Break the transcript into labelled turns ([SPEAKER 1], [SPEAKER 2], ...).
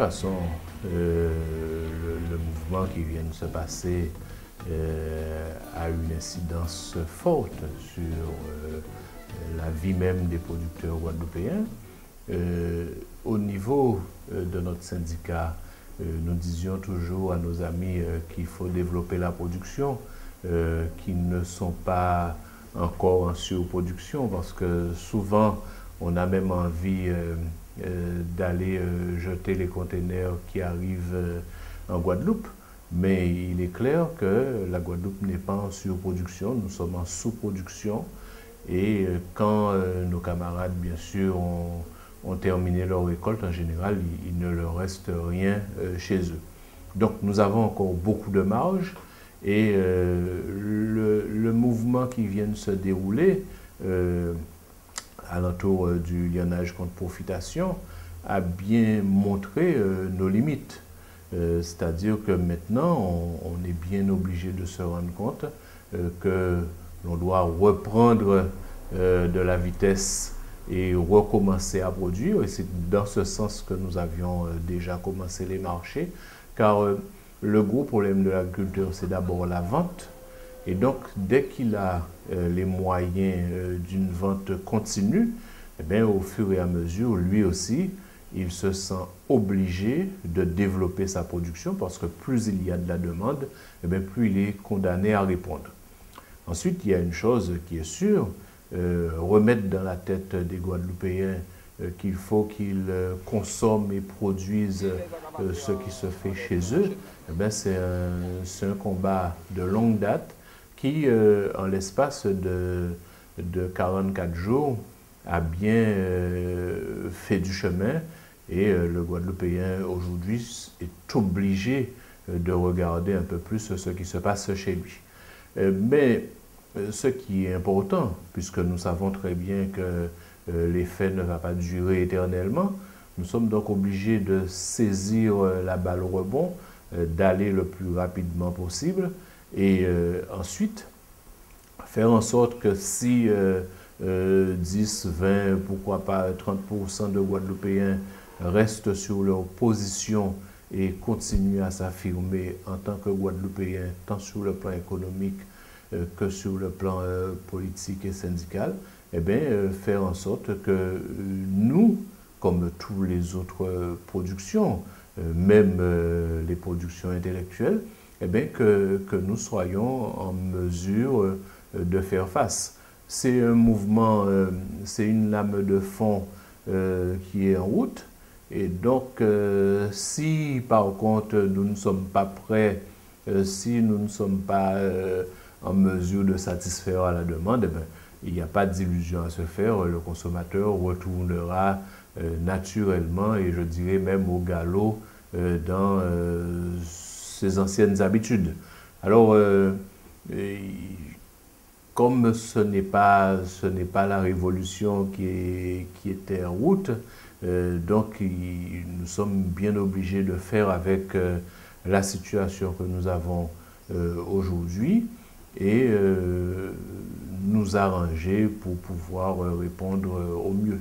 [SPEAKER 1] façon, le mouvement qui vient de se passer a une incidence forte sur la vie même des producteurs guadeloupéens. Au niveau de notre syndicat, nous disions toujours à nos amis qu'il faut développer la production, qui ne sont pas encore en surproduction, parce que souvent on a même envie d'aller jeter les containers qui arrivent en Guadeloupe. Mais il est clair que la Guadeloupe n'est pas en surproduction, nous sommes en sous-production. Et quand nos camarades, bien sûr, ont terminé leur récolte, en général, il ne leur reste rien chez eux. Donc nous avons encore beaucoup de marge et le mouvement qui vient de se dérouler alentour du lionnage contre profitation a bien montré nos limites. C'est-à-dire que maintenant, on est bien obligé de se rendre compte que l'on doit reprendre de la vitesse et recommencer à produire. Et c'est dans ce sens que nous avions déjà commencé les marchés, car le gros problème de l'agriculture, c'est d'abord la vente. Et donc, dès qu'il a les moyens d'une vente continue, eh bien, au fur et à mesure, lui aussi, il se sent obligé de développer sa production parce que plus il y a de la demande, eh bien, plus il est condamné à répondre. Ensuite, il y a une chose qui est sûre, remettre dans la tête des Guadeloupéens qu'il faut qu'ils consomment et produisent ce qui se fait chez eux, eh bien, c'est un combat de longue date qui, en l'espace de 44 jours, a bien fait du chemin. Et le Guadeloupéen aujourd'hui est obligé de regarder un peu plus ce qui se passe chez lui. Mais ce qui est important, puisque nous savons très bien que l'effet ne va pas durer éternellement, nous sommes donc obligés de saisir la balle au rebond, d'aller le plus rapidement possible et ensuite faire en sorte que si 10, 20, pourquoi pas 30% de Guadeloupéens restent sur leur position et continuent à s'affirmer en tant que Guadeloupéens, tant sur le plan économique que sur le plan politique et syndical, eh bien, faire en sorte que nous, comme toutes les autres productions, même les productions intellectuelles, eh bien, que nous soyons en mesure de faire face. C'est un mouvement, c'est une lame de fond qui est en route. Et donc, si par contre nous ne sommes pas prêts, si nous ne sommes pas en mesure de satisfaire à la demande, eh bien, il n'y a pas d'illusion à se faire. Le consommateur retournera naturellement et je dirais même au galop dans ses anciennes habitudes. Alors, comme ce n'est pas la révolution qui était en route, donc nous sommes bien obligés de faire avec la situation que nous avons aujourd'hui et nous arranger pour pouvoir répondre au mieux.